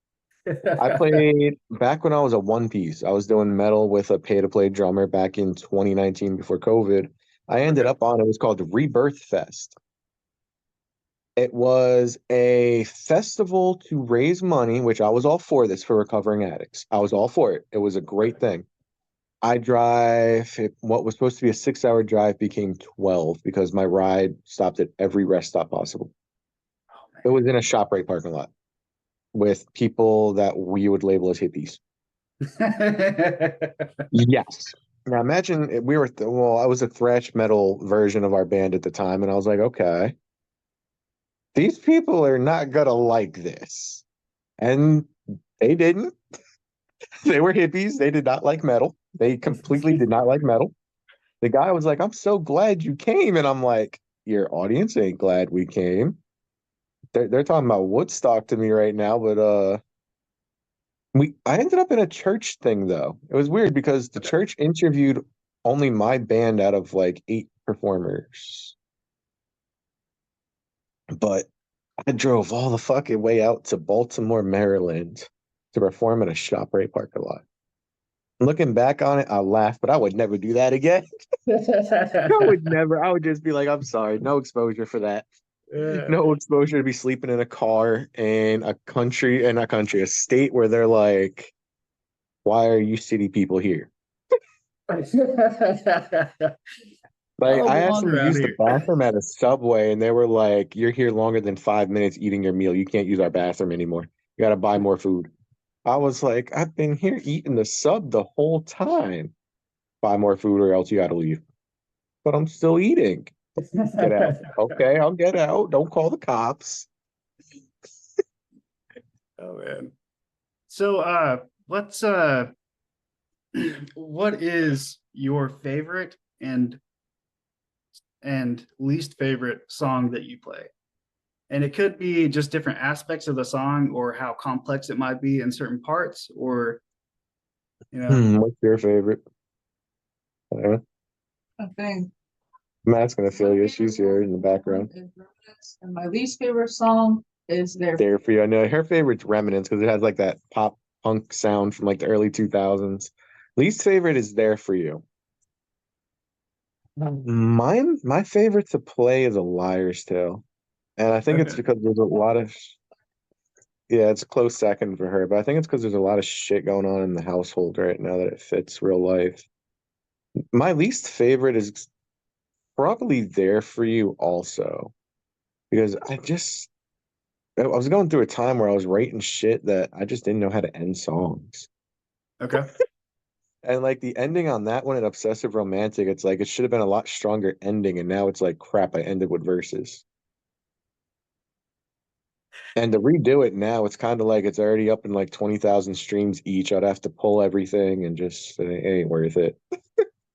I played back when I was a 1 piece. I was doing metal with a pay-to-play drummer back in 2019 before COVID. I ended Okay. up on it was called Rebirth Fest. It was a festival to raise money, which I was all for this for recovering addicts. I was all for it. It was a great thing. I drive what was supposed to be a 6 hour drive became 12 because my ride stopped at every rest stop possible. Oh, It was in a ShopRite parking lot with people that we would label as hippies. man. Yes. Now imagine we were, well, I was a thrash metal version of our band at the time, and I was like, okay, these people are not gonna like this. And they didn't. They were hippies. They did not like metal. They completely did not like metal. The guy was like, I'm so glad you came. And I'm like, your audience ain't glad we came. They're talking about Woodstock to me right now, but I ended up in a church thing though. It was weird because the church interviewed only my band out of like 8 performers. But I drove all the fucking way out to Baltimore, Maryland to perform in a ShopRite parking lot. Looking back on it, I laugh, but I would never do that again. I would never. I would just be like, I'm sorry, no exposure for that. No exposure to be sleeping in a car in a state where they're like, why are you city people here? Like, Don't I asked belong them to around use the here. bathroom at a Subway, and they were like, you're here longer than 5 minutes eating your meal. You can't use our bathroom anymore. You got to buy more food. I was like, I've been here eating the sub the whole time. Buy more food or else you got to leave. But I'm still eating. Get out. Okay, I'll get out. Don't call the cops. Oh man. So let's what is your favorite and least favorite song that you play? And it could be just different aspects of the song or how complex it might be in certain parts, or you know. What's your favorite? I think I'm asking Ophelia. She's here in the background. and my least favorite song is there. There for you. I know her favorite's Remnants because it has like that pop punk sound from like the early 2000s. Least favorite is There for You. My favorite to play is A Liar's Tale. And I think it's Okay. because there's a lot of, yeah, it's a close second for her, but I think it's because there's a lot of shit going on in the household right now that it fits real life. My least favorite is probably There for You also, because I was going through a time where I was writing shit that I just didn't know how to end songs. Okay. And like the ending on that one in Obsessive Romantic, it's like it should have been a lot stronger ending, and now it's like crap, I ended with verses. And to redo it now, it's kind of like it's already up in like 20,000 streams each. I'd have to pull everything and just it ain't worth it.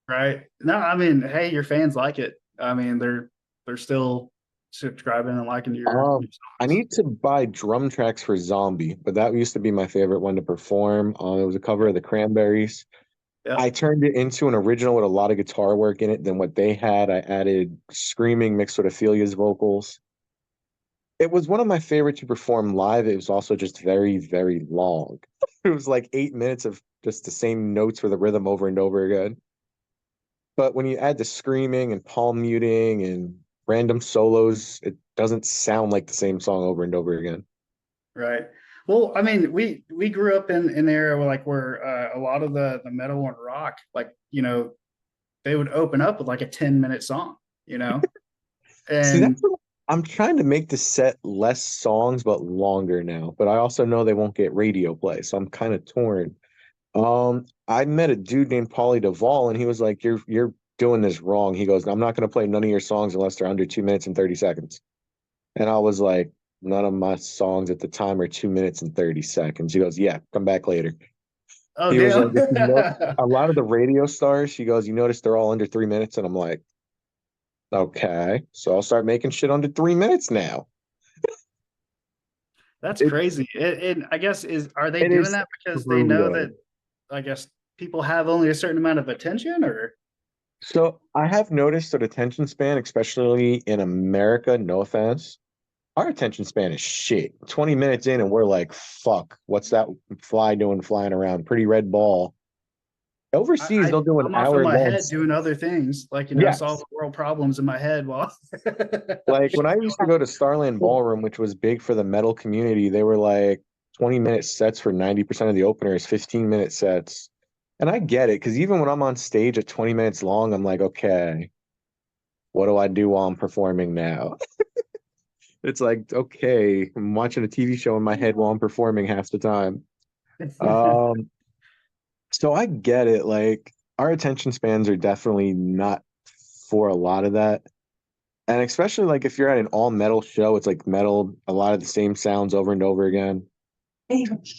Right. No, I mean, hey, your fans like it. I mean, they're still subscribing and liking your I songs. need to buy drum tracks for Zombie, but that used to be my favorite one to perform. It was a cover of the Cranberries. I Yep. turned it into an original with a lot of guitar work in it than what they had. I added screaming mixed with Ophelia's vocals. It was one of my favorite to perform live. It was also just very, very long. It was like 8 minutes of just the same notes for the rhythm over and over again. But when you add the screaming and palm muting and random solos, it doesn't sound like the same song over and over again. Right. Well, I mean, we grew up in the era where like where a lot of the metal and rock, like, they would open up with like a 10-minute song, you know? See, And I'm trying to make the set less songs but longer now, but I also know they won't get radio play, so I'm kind of torn. I met a dude named Paulie Duvall, and he was like, "You're doing this wrong." He goes, "I'm not going to play none of your songs unless they're under 2 minutes and 30 seconds." And I was like, "None of my songs at the time are 2 minutes and 30 seconds." He goes, "Yeah, come back later." oh He was like, damn. "If you know a lot of the radio stars," he goes, "You notice they're all under 3 minutes," and I'm like, "Okay, so I'll start making shit under 3 minutes now." That's It crazy. I guess are they it doing is that because they true know though. that I guess people have only a certain amount of attention, or So I have noticed that attention span, especially in America, no offense, our attention span is shit. 20 minutes in and we're like, fuck, what's that fly doing flying around? Pretty red ball. Overseas, they'll do an I'm off in hour my long. head doing other things, like Yes. solving world problems in my head while Like when I used to go to Starland Ballroom, which was big for the metal community, they were like 20-minute sets for 90% of the openers, 15-minute sets. And I get it, because even when I'm on stage at 20 minutes long, I'm like, okay, what do I do while I'm performing now? It's like, okay, I'm watching a TV show in my head while I'm performing half the time. Um, so I get it. Like, our attention spans are definitely not for a lot of that. And especially like if you're at an all metal show, it's like metal, a lot of the same sounds over and over again.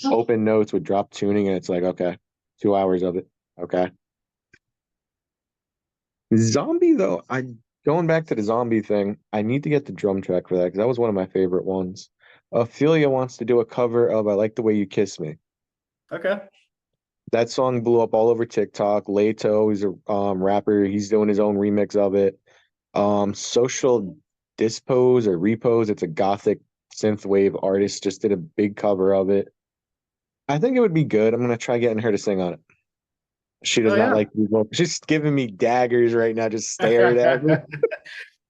Open notes with drop tuning, and it's like, okay, 2 hours of it. Okay. Zombie though, I going back to the zombie thing, I need to get the drum track for that because that was one of my favorite ones. Ophelia wants to do a cover of I Like the Way You Kiss Me. Okay. That song blew up all over TikTok. Leto, he's a rapper, he's doing his own remix of it. Social Dispose or Repose, it's a gothic synthwave artist, just did a big cover of it. I think it would be good. I'm gonna try getting her to sing on it. She does Oh not yeah. like these vocals. She's giving me daggers right now, just staring at me.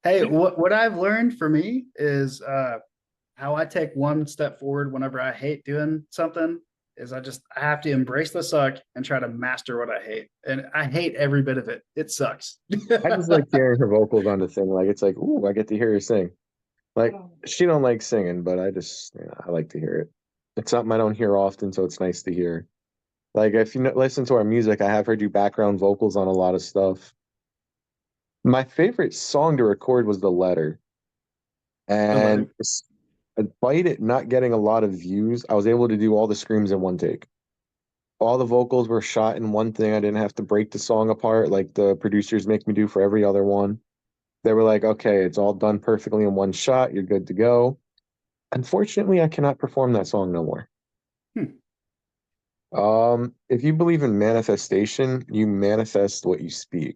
Hey, what I've learned for me is how I take one step forward whenever I hate doing something is I have to embrace the suck and try to master what I hate. And I hate every bit of it. It sucks. I just like hearing her vocals on the thing. Like it's like, ooh, I get to hear her sing. Like she don't like singing, but I just I like to hear it. It's something I don't hear often, so it's nice to hear. Like if you listen to our music, I have her do background vocals on a lot of stuff. My favorite song to record was The Letter. And despite it not getting a lot of views, I was able to do all the screams in one take. All the vocals were shot in one thing. I didn't have to break the song apart like the producers make me do for every other one. They were like, okay, it's all done perfectly in one shot. You're good to go. Unfortunately, I cannot perform that song no more. If you believe in manifestation, you manifest what you speak.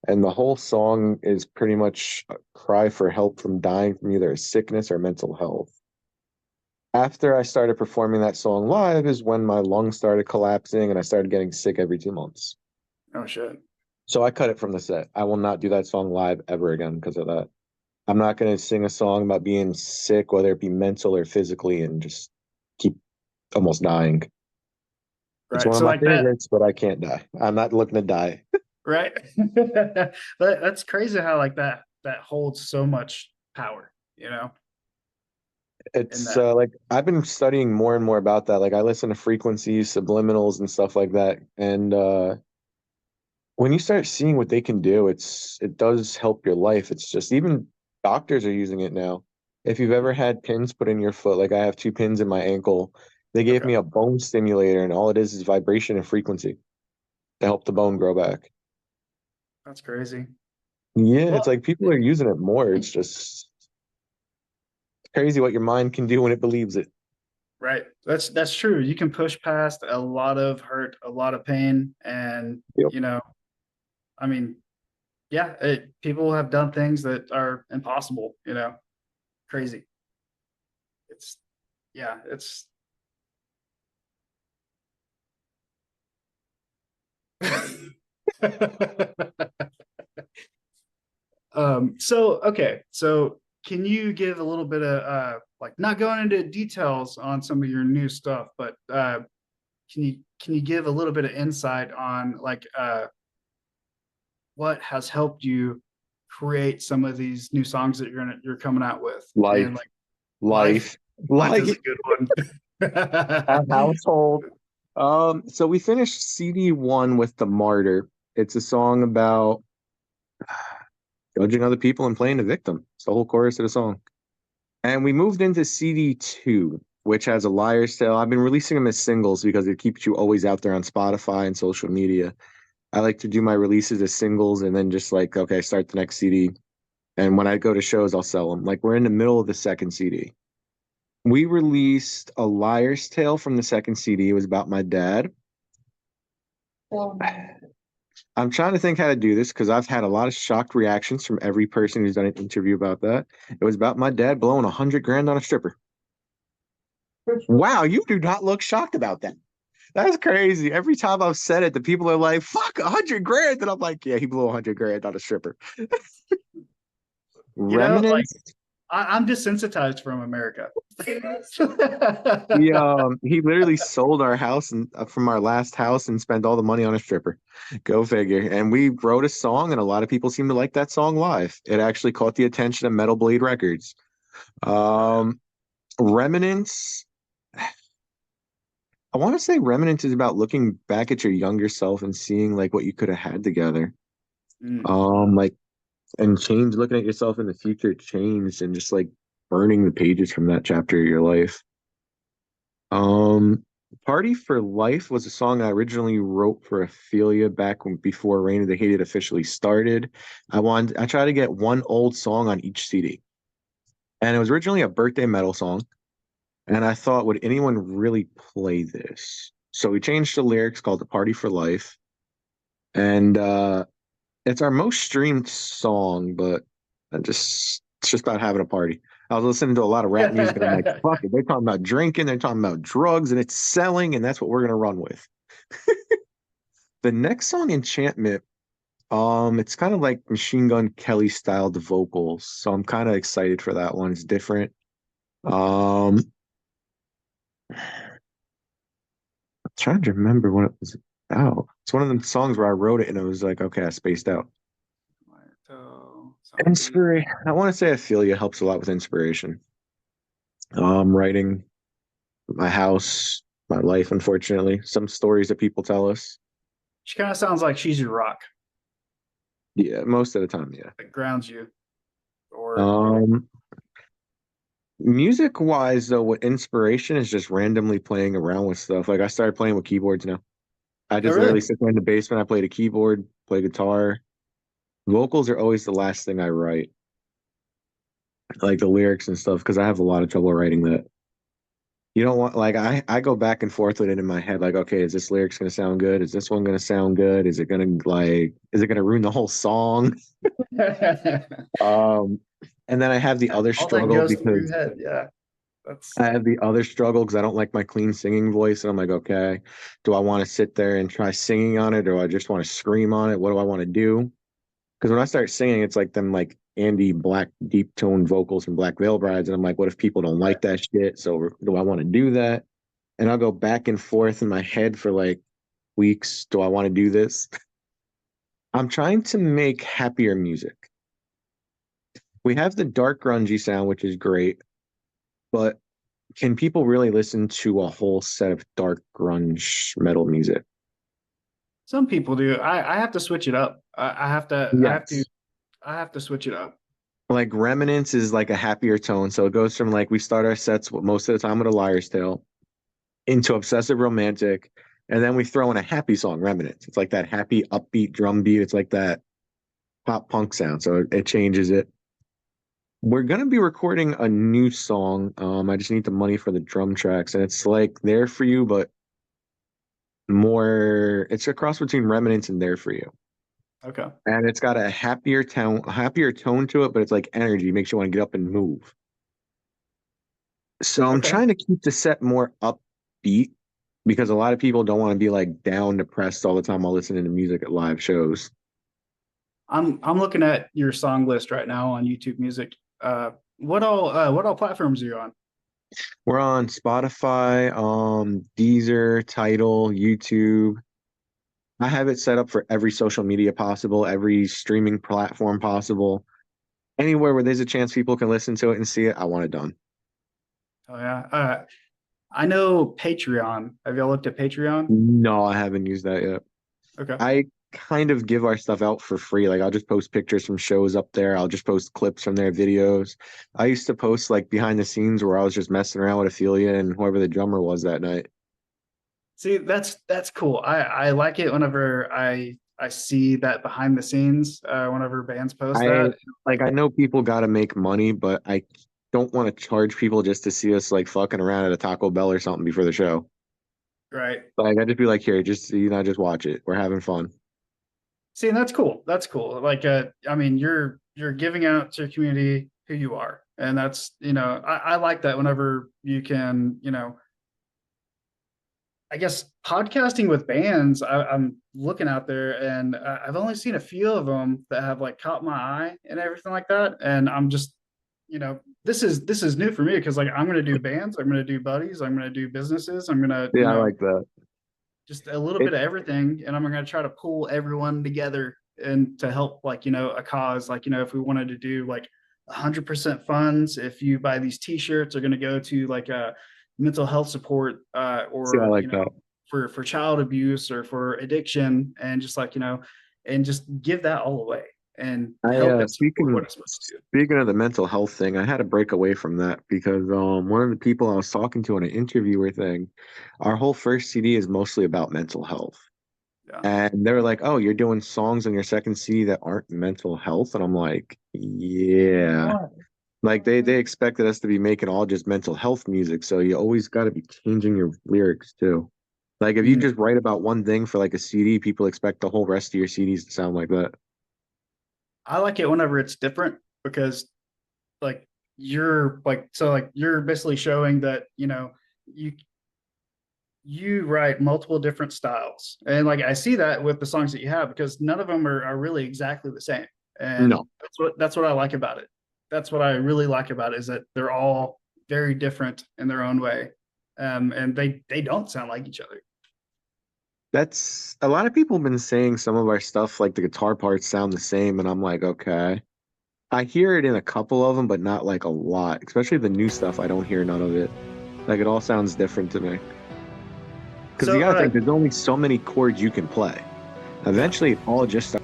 And the whole song is pretty much a cry for help from dying from either a sickness or mental health. After I started performing that song live is when my lungs started collapsing and I started getting sick every 2 months. Oh shit. So I cut it from the set. I will not do that song live ever again because of that. I'm not going to sing a song about being sick, whether it be mental or physically, and just keep almost dying. It's Right. one of So my like that, favorites, but I can't die. I'm not looking to die. right? But that's crazy how like that holds so much power, you know, in It's that. like I've been studying more and more about that. Like I listen to frequencies, subliminals, and stuff like that. And when you start seeing what they can do, it does help your life. It's just even doctors are using it now. If you've ever had pins put in your foot, like I have 2 pins in my ankle, they gave Okay. me a bone stimulator, and all it is vibration and frequency to help the bone grow back. That's crazy. Yeah, Well, it's like people are using it more. It's just crazy what your mind can do when it believes it. right. That's true. You can push past a lot of hurt, a lot of pain, and Yep. you know, I mean, yeah, people have done things that are impossible, you know, crazy. It's yeah, it's so okay, so can you give a little bit of like not going into details on some of your new stuff, but can you give a little bit of insight on like what has helped you create some of these new songs that you're coming out with? And Life, like life life, life is life, a good one. a household. So we finished CD1 with The Martyr. It's a song about judging other people and playing the victim. It's the whole chorus of the song. And we moved into CD2, which has a Liar's Tale. I've been releasing them as singles because it keeps you always out there on Spotify and social media. I like to do my releases as singles and then just like, okay, start the next CD. And when I go to shows, I'll sell them. Like we're in the middle of the second CD. We released A Liar's Tale from the second CD. It was about my dad. I'm trying to think how to do this because I've had a lot of shocked reactions from every person who's done an interview about that. It was about my dad blowing 100 grand on a stripper. Wow, you do not look shocked about that. That's crazy. Every time I've said it, the people are like, fuck 100 grand. And I'm like, yeah, he blew 100 grand on a stripper. You know, like Remnants. I'm desensitized from America. He literally sold our house and from our last house and spent all the money on a stripper. Go figure. And we wrote a song, and a lot of people seem to like that song live. It actually caught the attention of Metal Blade Records. Remnants. I want to say Remnants is about looking back at your younger self and seeing like what you could have had together. Like and change looking at yourself in the future changed and just like burning the pages from that chapter of your life. Party for Life was a song I originally wrote for Ophelia back when before Reign of the Hated officially started. I tried to get one old song on each CD. And it was originally a birthday metal song. And I thought, would anyone really play this? So we changed the lyrics called The Party for Life. And it's our most streamed song, but it's just about having a party. I was listening to a lot of rap music and I'm like, fuck it. They're talking about drinking, they're talking about drugs, and it's selling, and that's what we're gonna run with. The next song, Enchantment, it's kind of like Machine Gun Kelly styled vocals, so I'm kind of excited for that one. It's different. I'm trying to remember what it was about. It's one of the songs where I wrote it and it was like, okay, I spaced out. Inspiration. I want to say Ophelia helps a lot with inspiration. Writing my house, my life, unfortunately. Some stories that people tell us. She kind of sounds like she's your rock. Yeah, most of the time, yeah. It grounds you. Or music wise though, what inspiration is just randomly playing around with stuff. Like I started playing with keyboards now. I just literally sit there in the basement, I played a keyboard, play guitar. Vocals are always the last thing I write. Like the lyrics and stuff, because I have a lot of trouble writing that. You don't want like I go back and forth with it in my head, like, okay, is this lyrics gonna sound good? Is this one gonna sound good? Is it gonna ruin the whole song? And then I have the other struggle because yeah. I have the other struggle because I don't like my clean singing voice. And I'm like, okay, do I want to sit there and try singing on it, or do I just want to scream on it? What do I want to do? Because when I start singing, it's like them like Andy Black deep tone vocals from Black Veil Brides. And I'm like, what if people don't like that shit? So do I want to do that? And I'll go back and forth in my head for like weeks. Do I want to do this? I'm trying to make happier music. We have the dark grungy sound, which is great, but can people really listen to a whole set of dark grunge metal music? Some people do. I have to switch it up. I have to switch it up. Like Remnants is like a happier tone. So it goes from like we start our sets most of the time with a Liar's Tale into obsessive romantic, and then we throw in a happy song, Remnants. It's like that happy upbeat drum beat. It's like that pop punk sound. So it changes it. We're gonna be recording a new song. I just need the money for the drum tracks, and it's like There For You, but more. It's a cross between Remnants and There For You. Okay. And it's got a happier tone to it, but it's like energy, makes you want to get up and move. So I'm trying to keep the set more upbeat because a lot of people don't want to be like down, depressed all the time while listening to music at live shows. I'm looking at your song list right now on YouTube Music. What all platforms are you on? We're on Spotify, Deezer, Tidal, YouTube. I have it set up for every social media possible, every streaming platform possible. Anywhere where there's a chance people can listen to it and see it, I want it done. Oh yeah. I know Patreon. Have y'all looked at Patreon? No, I haven't used that yet. Okay. I kind of give our stuff out for free. Like I'll just post pictures from shows up there. I'll just post clips from their videos. I used to post like behind the scenes where I was just messing around with Ophelia and whoever the drummer was that night. See, that's cool. I like it whenever I see that behind the scenes, whenever bands post that. Like I know people got to make money, but I don't want to charge people just to see us like fucking around at a Taco Bell or something before the show. Right. Like I'd just be like, here, just just watch it. We're having fun. See, and that's cool. That's cool. Like, I mean, you're giving out to your community who you are, and that's I like that whenever you can I guess podcasting with bands. I'm looking out there, and I've only seen a few of them that have like caught my eye and everything like that, and I'm just you know, this is new for me because like I'm gonna do bands, I'm gonna do buddies, I'm gonna do businesses, I'm gonna you Yeah, I know like that. just a little bit of everything, and I'm gonna try to pull everyone together and to help like you know a cause. Like you know if we wanted to do like 100% funds, if you buy these T-shirts, are gonna go to like a mental health support See, I or like you know that. for child abuse or for addiction, and just like you know, and just give that all away and I help it support what speaking it's supposed to do. speaking of the mental health thing, I had to break away from that because one of the people I was talking to on an interviewer thing, our whole first CD is mostly about mental health. Yeah. And they were like, "Oh, you're doing songs on your second CD that aren't mental health," and I'm like, "Yeah." Like they expected us to be making all just mental health music, so you always got to be changing your lyrics too. Like if you Mhm. just write about one thing for like a CD, people expect the whole rest of your CDs to sound like that. I like it whenever it's different because like you're like so like you're basically showing that you know you you write multiple different styles, and like I see that with the songs that you have because none of them are really exactly the same, and No, that's what I like about it. That's what I really like about it is that they're all very different in their own way, and they don't sound like each other. that's a lot of people have been saying some of our stuff, like the guitar parts sound the same, and I'm like, okay. I hear it in a couple of them, but not like a lot. Especially the new stuff, I don't hear none of it. Like it all sounds different to me. Because you So gotta think, there's only so many chords you can play. yeah. Eventually, it all just I'm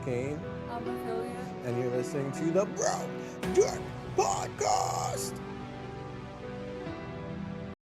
Kane, I'm Ophelia. and you're listening to the Bro Dirt Podcast.